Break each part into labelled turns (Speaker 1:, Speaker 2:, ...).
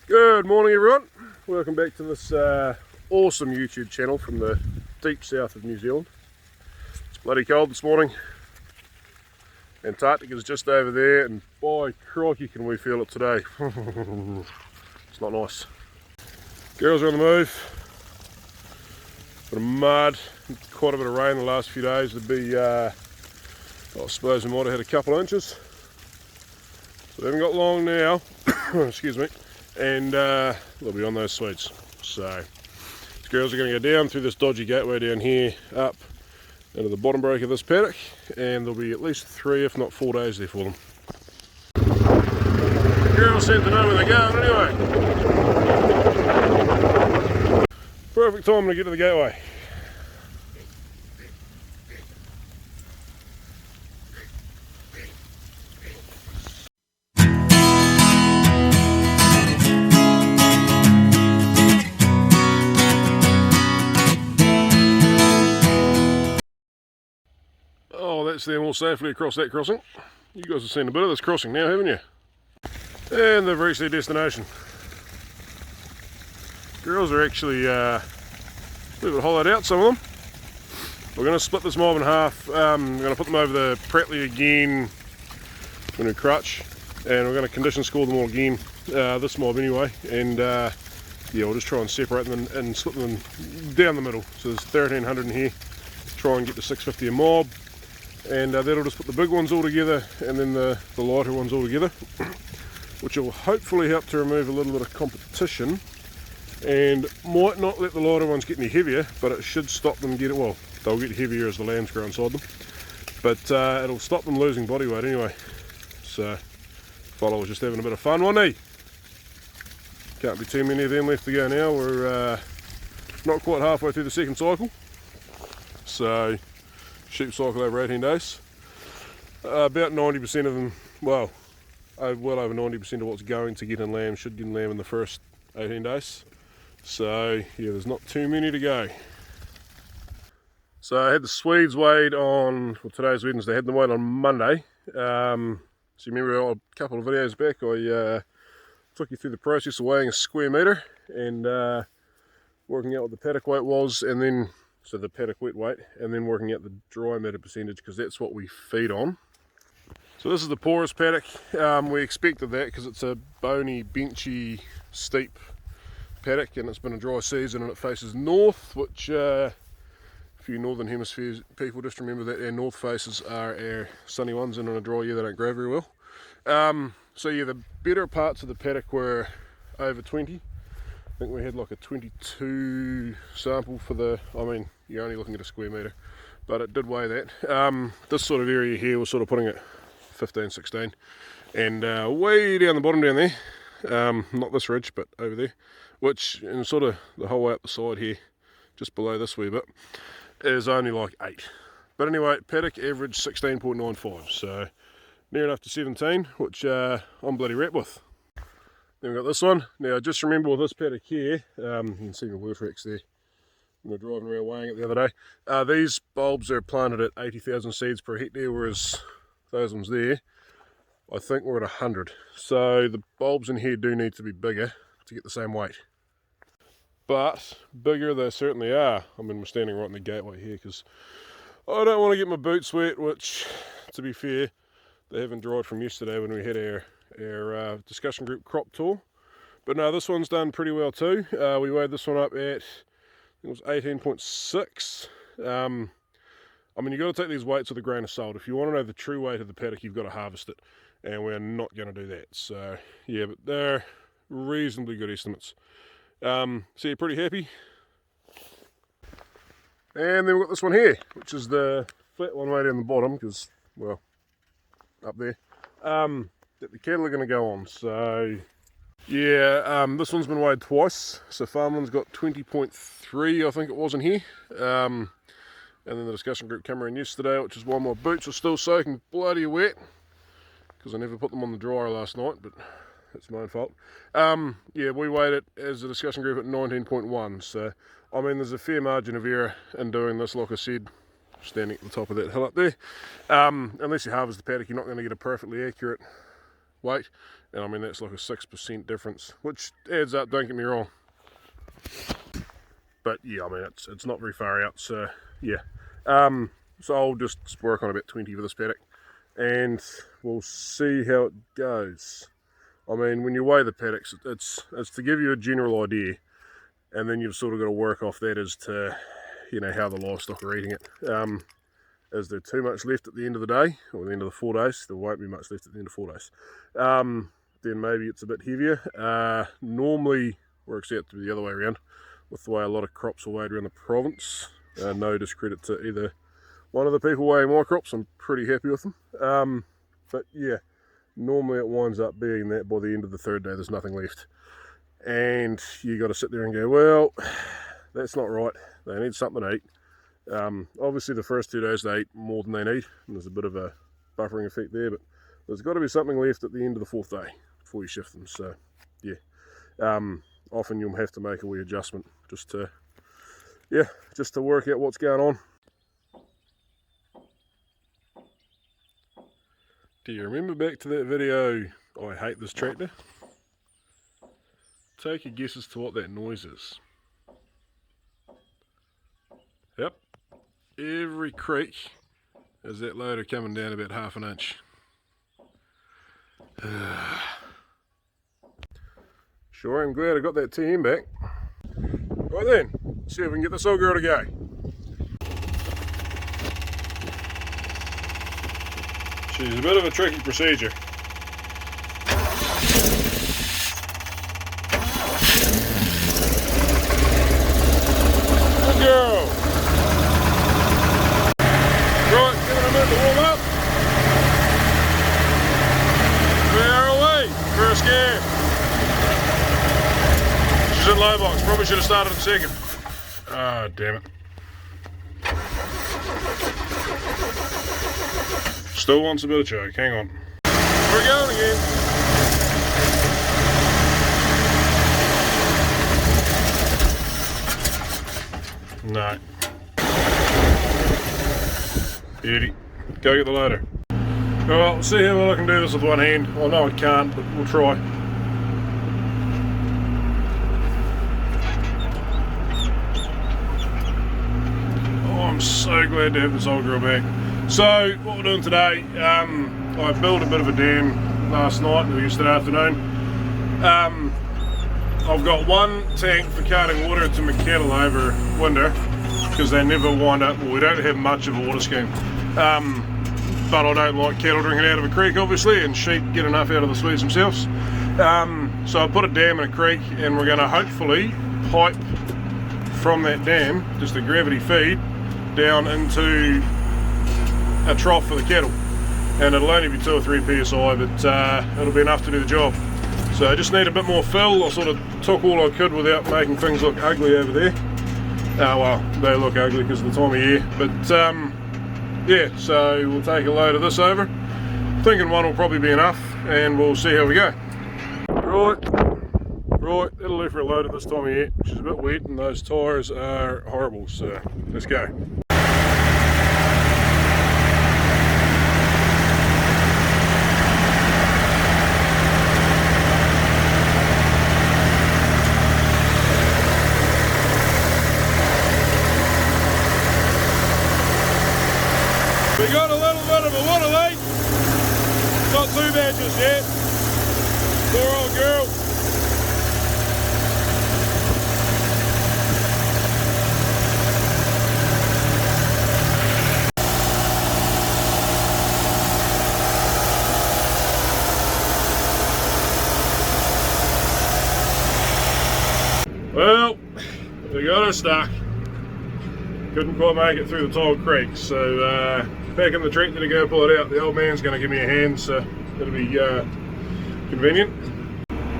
Speaker 1: Good morning everyone, welcome back to this awesome YouTube channel from the deep south of New Zealand. It's bloody cold this morning. Antarctica is just over there and by crikey can we feel it today. It's not nice. Girls are on the move. Bit of mud, quite a bit of rain the last few days. There'd be, I suppose we might have had a couple of inches. So we haven't got long now, excuse me. And they'll be on those swedes. So these girls are going to go down through this dodgy gateway down here, up into the bottom break of this paddock, and there'll be at least 3 if not 4 days there for them. The girls seem to know where they're going anyway. Perfect time to get to the gateway. Oh, that's them all safely across that crossing. You guys have seen a bit of this crossing now, haven't you? And they've reached their destination. Girls are actually a little bit hollowed out, some of them. We're going to split this mob in half. I'm going to put them over the Pratley again, the new crutch, and we're going to condition score them all again, this mob anyway, and yeah, we'll just try and separate them and split them down the middle. So there's 1300 in here, try and get the 650 a mob. And that'll just put the big ones all together and then the lighter ones all together, which will hopefully help to remove a little bit of competition and might not let the lighter ones get any heavier, but it should stop them getting, well, they'll get heavier as the lambs grow inside them, but it'll stop them losing body weight anyway. So fella was just having a bit of fun, wasn't he? Can't be too many of them left to go now. We're not quite halfway through the second cycle, so sheep cycle over 18 days. About 90% of them, well over 90% of what's going to get in lamb should get in lamb in the first 18 days. So yeah, there's not too many to go. So I had the Swedes weighed on, well, today's Wednesday, I had them weighed on Monday. So you remember a couple of videos back I took you through the process of weighing a square metre and working out what the paddock weight was, and then so the paddock wet weight, and then working out the dry matter percentage, because that's what we feed on. So this is the poorest paddock. We expected that because it's a bony, benchy, steep paddock, and it's been a dry season and it faces north, which a few northern hemisphere people just remember that our north faces are our sunny ones, and on a dry year they don't grow very well. So yeah, the better parts of the paddock were over 20. I think we had like a 22 sample for the, I mean, you're only looking at a square metre, but it did weigh that. This sort of area here was sort of putting it 15, 16, and way down the bottom down there, not this ridge, but over there, which, and sort of the whole way up the side here, just below this wee bit, is only like 8. But anyway, paddock average 16.95, so near enough to 17, which I'm bloody wrapped with. Then we've got this one. Now just remember with this paddock here, you can see my wheel tracks there. We were driving around weighing it the other day. These bulbs are planted at 80,000 seeds per hectare, whereas those ones there, I think we're at 100. So the bulbs in here do need to be bigger to get the same weight. But bigger they certainly are. I mean, we're standing right in the gateway here because I don't want to get my boots wet, which, to be fair, they haven't dried from yesterday when we had our discussion group crop tour. But no, this one's done pretty well too. We weighed this one up at, I think it was 18.6. I mean, you've got to take these weights with a grain of salt. If you want to know the true weight of the paddock, you've got to harvest it, and we're not going to do that. So yeah, but they're reasonably good estimates. So you're pretty happy. And then we've got this one here, which is the flat one way down the bottom, because, well, up there, that the cattle are going to go on. So yeah, this one's been weighed twice. So farmland's got 20.3, I think it was, in here. And then the discussion group came around yesterday, which is why my boots are still soaking bloody wet, because I never put them on the dryer last night, but that's my own fault. Yeah, we weighed it as a discussion group at 19.1. So I mean, there's a fair margin of error in doing this, like I said, standing at the top of that hill up there. Unless you harvest the paddock, you're not going to get a perfectly accurate weight, And I mean, that's like a 6% difference, which adds up, don't get me wrong. But yeah, I mean, it's not very far out, so yeah. So I'll just work on about 20 for this paddock, and we'll see how it goes. I mean, when you weigh the paddocks, it's to give you a general idea, and then you've sort of got to work off that as to, you know, how the livestock are eating it. Is there too much left at the end of the day, or the end of the 4 days? There won't be much left at the end of 4 days. Then maybe it's a bit heavier. Normally works out to be the other way around, with the way a lot of crops are weighed around the province. No discredit to either one of the people weighing my crops. I'm pretty happy with them. But yeah, normally it winds up being that by the end of the 3rd day there's nothing left. And you got to sit there and go, well, that's not right. They need something to eat. Obviously the first 2 days they eat more than they need, and there's a bit of a buffering effect there, but there's got to be something left at the end of the 4th day before you shift them. So yeah, often you'll have to make a wee adjustment just to work out what's going on. Do you remember back to that video, I hate this tractor? Take a guess as to what that noise is. Yep, every creak is that loader coming down about 1/2 inch. Sure, I'm glad I got that TM back. Right then, see if we can get this old girl to go. She's a bit of a tricky procedure. Good girl. Right, giving her a minute to warm up. We are away for a scare. She's in low box, probably should have started in 2nd. Ah, damn it. Still wants a bit of choke, hang on. We're going again. No. Beauty. Go get the loader. Well, we'll see how well I can do this with one hand. I know I can't, but we'll try. Oh, I'm so glad to have this old girl back. So, what we're doing today, I built a bit of a dam last night, or yesterday afternoon. I've got one tank for carting water to my cattle over winter, because they never wind up, well, we don't have much of a water scheme. But I don't like cattle drinking out of a creek, obviously, and sheep get enough out of the Swedes themselves. So I put a dam in a creek, and we're going to hopefully pipe from that dam, just a gravity feed, down into a trough for the cattle, and it'll only be 2 or 3 psi, but it'll be enough to do the job. So I just need a bit more fill. I sort of took all I could without making things look ugly over there. Well, they look ugly because of the time of year, but yeah, so we'll take a load of this over. Thinking one will probably be enough, and we'll see how we go. Right, that'll do for a load at this time of year, which is a bit wet, and those tyres are horrible, so let's go. We got a little bit of a water leak. Not too bad just yet. Poor old girl. Well, we got her stuck. Couldn't quite make it through the tall creek, so back in the tractor to go pull it out. The old man's going to give me a hand, so it'll be convenient.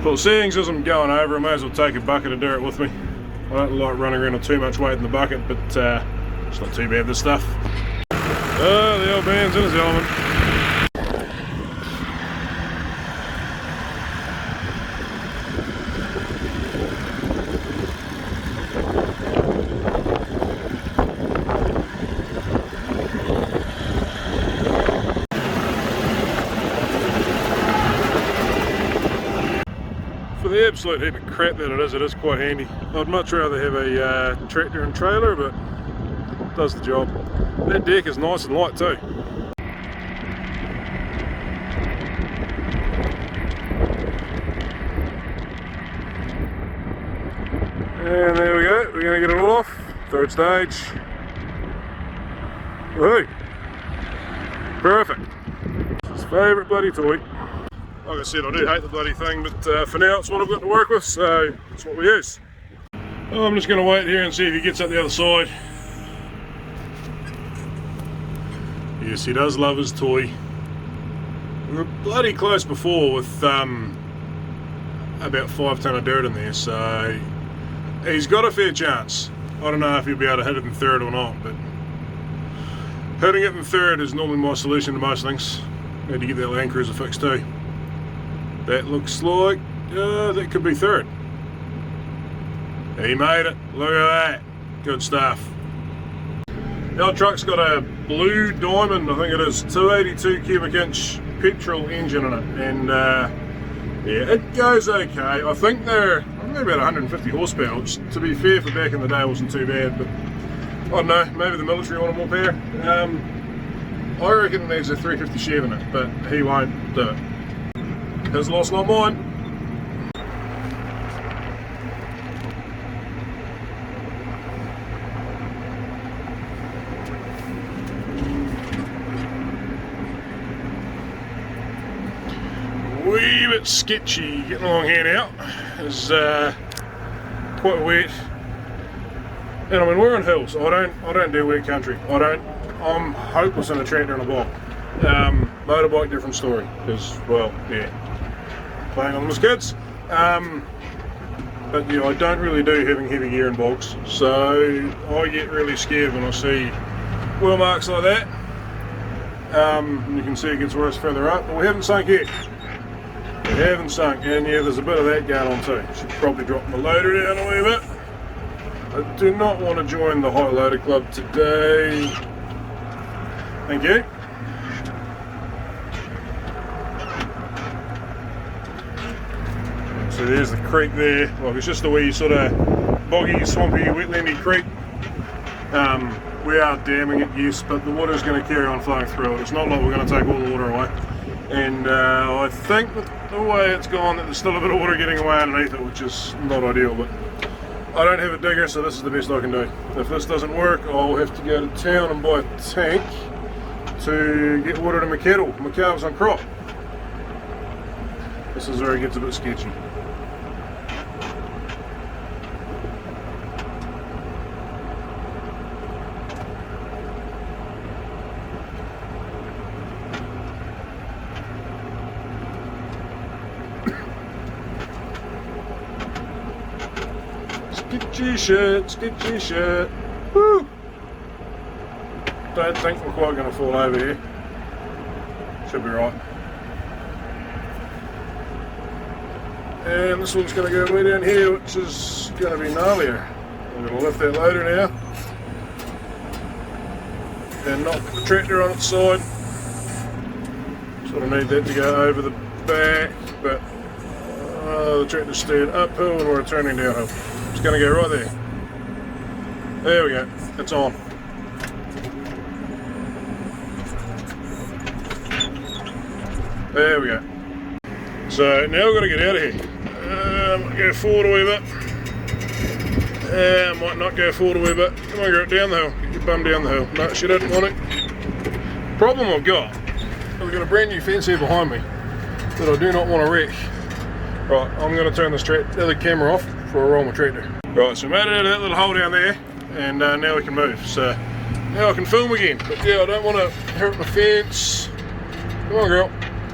Speaker 1: But seeing as I'm going over, I may as well take a bucket of dirt with me. I don't like running around with too much weight in the bucket, but it's not too bad, this stuff. Oh, the old man's in his element. absolute heap of crap that it is quite handy. I'd much rather have a tractor and trailer, but it does the job. That deck is nice and light too. And there we go, we're going to get it all off. Third stage. Woohoo! Perfect. It's his favourite bloody toy. Like I said, I do hate the bloody thing, but for now it's what I've got to work with, so it's what we use. Oh, I'm just going to wait here and see if he gets up the other side. Yes, he does love his toy. We were bloody close before with about 5 tonne of dirt in there, so he's got a fair chance. I don't know if he'll be able to hit it in third or not, but hitting it in third is normally my solution to most things. Need to get that Land Cruiser fixed too. That looks like that could be third. He made it. Look at that. Good stuff. Our truck's got a blue diamond, I think it is, 282 cubic inch petrol engine in it, and yeah, it goes okay. I think they're about 150 horsepower, which to be fair for back in the day wasn't too bad, but I don't know, maybe the military wanted more power. I reckon it needs a 350 Chev in it, but he won't do it. His loss, not mine. Wee bit sketchy getting along here now. It's quite wet, and I mean we're on hills. I don't do wet country. I'm hopeless in a tractor and a bike. Motorbike, different story. Because well, yeah, playing on them as kids. But yeah, I don't really do having heavy gear in bogs, so I get really scared when I see wheel marks like that. And you can see it gets worse further up, but we haven't sunk yet. We haven't sunk, and yeah, there's a bit of that going on too. Should probably drop my loader down a wee bit. I do not want to join the high loader club today. Thank you. So there's the creek there. Like it's just a wee sort of boggy, swampy, wetlandy creek. We are damming it, yes, but the water's going to carry on flowing through it. It's not like we're going to take all the water away. And I think that the way it's gone, that there's still a bit of water getting away underneath it, which is not ideal, but I don't have a digger, so this is the best I can do. If this doesn't work, I'll have to go to town and buy a tank to get water to my cattle, my calves on crop. This is where it gets a bit sketchy. Sketchy shit. Woo! Don't think we're quite going to fall over here. Should be right. And this one's going to go way down here, which is going to be gnarlier. I'm going to lift that loader now and knock the tractor on its side. Sort of need that to go over the back, but the tractor's steering uphill and we're turning downhill. It's going to go right there. There we go. It's on. There we go. So now we've got to get out of here. Go forward a wee bit. Might not go forward a wee bit. Come on, girl, down the hill. Get your bum down the hill. No, she didn't want it. Problem I've got, we've got a brand new fence here behind me that I do not want to wreck. Right, I'm going to turn this the camera off before I roll my tractor. Right, so we made it out of that little hole down there, and now we can move. So now I can film again. But yeah, I don't want to hurt my fence. Come on, girl.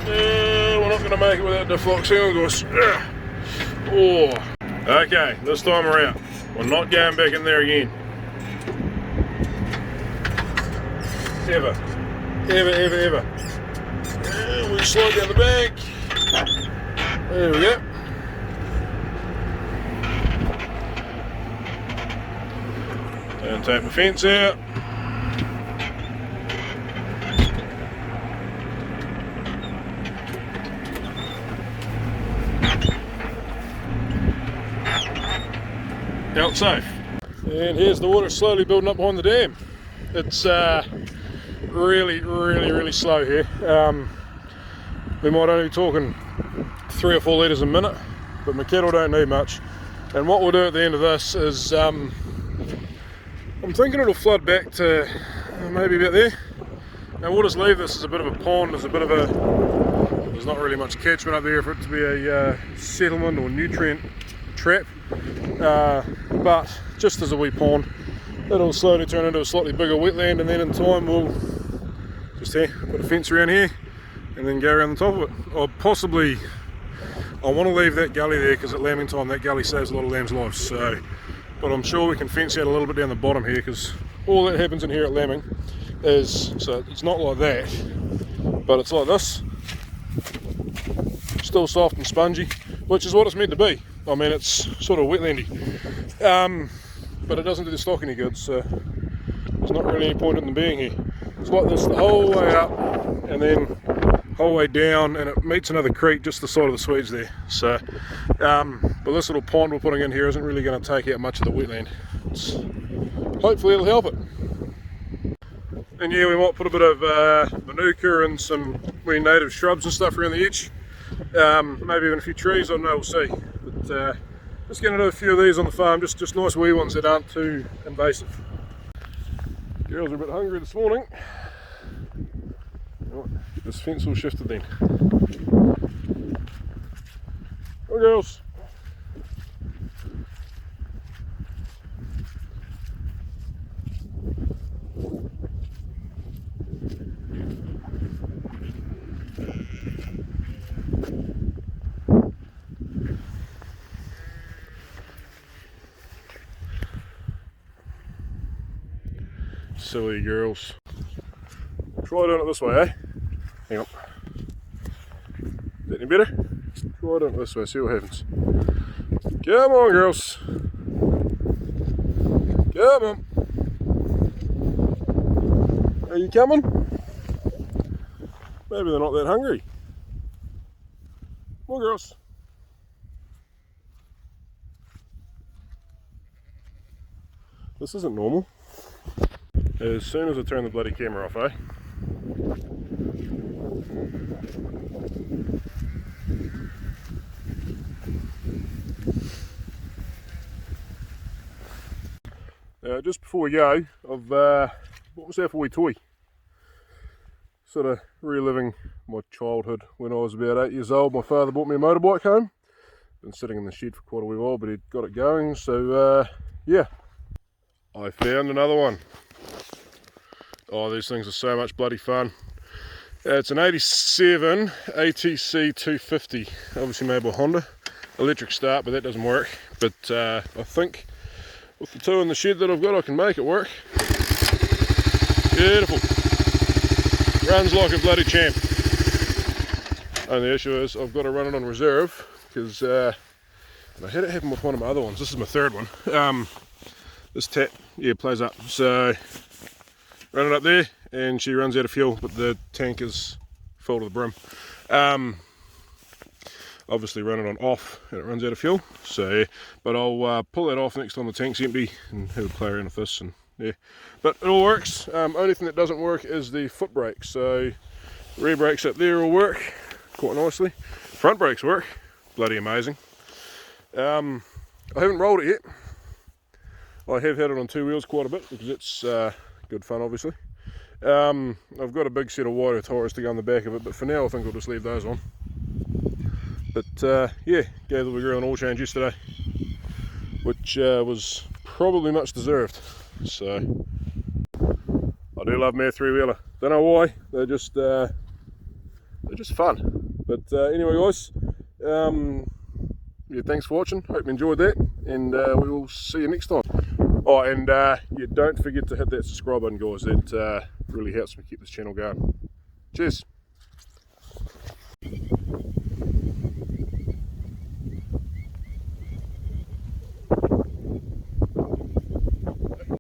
Speaker 1: We're not going to make it without the flux. Hang on, guys. Oh. Okay, this time around, we're not going back in there again. Ever. And we slide down the back. There we go. And take the fence out. out safe. And here's the water slowly building up behind the dam. It's really slow here. We might only be talking 3 or 4 litres a minute, but my cattle don't need much. And what we'll do at the end of this is, I'm thinking it'll flood back to maybe about there. Now we'll just leave this as a bit of a pond, there's not really much catchment up there for it to be a settlement or nutrient trap, but just as a wee pond, it'll slowly turn into a slightly bigger wetland, and then in time we'll just put a fence around here and then go around the top of it. Or possibly, I want to leave that gully there because at lambing time that gully saves a lot of lambs' lives, so, but I'm sure we can fence out a little bit down the bottom here, because all that happens in here at lambing is, so it's not like that, but it's like this, still soft and spongy, which is what it's meant to be. I mean, it's sort of wetlandy, but it doesn't do the stock any good, so there's not really any point in them being here. It's like this the whole way up and then whole way down, and it meets another creek just the side of the Swedes there. So, but this little pond we're putting in here isn't really going to take out much of the wetland. Hopefully it'll help it. And yeah, we might put a bit of manuka and some wee native shrubs and stuff around the edge. Maybe even a few trees, I don't know, we'll see. But just going to do a few of these on the farm, just nice wee ones that aren't too invasive. Girls are a bit hungry this morning. Right, get this fence all shifted then. Go girls. Silly girls. Try doing it this way, eh? Hang on. Is that any better? Try doing it this way, see what happens. Come on, girls. Come on. Are you coming? Maybe they're not that hungry. Come on, girls. This isn't normal. As soon as I turn the bloody camera off, eh? Just before we go, what was that for a wee toy? Sort of reliving my childhood when I was about 8 years old. My father bought me a motorbike home. Been sitting in the shed for quite a wee while, but he'd got it going, so yeah. I found another one. Oh, these things are so much bloody fun. It's an 87 ATC 250, obviously made by Honda. Electric start, but that doesn't work. But I think with the two in the shed that I've got, I can make it work. Beautiful. Runs like a bloody champ. And the issue is I've got to run it on reserve, because I had it happen with one of my other ones. This is my third one. This tap, yeah, plays up. So run it up there and she runs out of fuel, but the tank is full to the brim. Obviously run it on off and it runs out of fuel, so yeah, but I'll pull that off next time the tank's empty and have a play around with this, and yeah, but it all works. Only thing that doesn't work is the foot brakes. So rear brakes up there will work quite nicely, front brakes work bloody amazing. I haven't rolled it yet. I have had it on 2 wheels quite a bit because it's good fun, obviously. I've got a big set of wider tyres to go on the back of it, but for now I think I'll just leave those on. But yeah, gave the wee girl an oil change yesterday, which was probably much deserved. So I do love me a 3-wheeler. Don't know why, they're just fun. But anyway, guys, yeah, thanks for watching. Hope you enjoyed that, and we will see you next time. Oh, and yeah, don't forget to hit that subscribe button, guys. That really helps me keep this channel going. Cheers.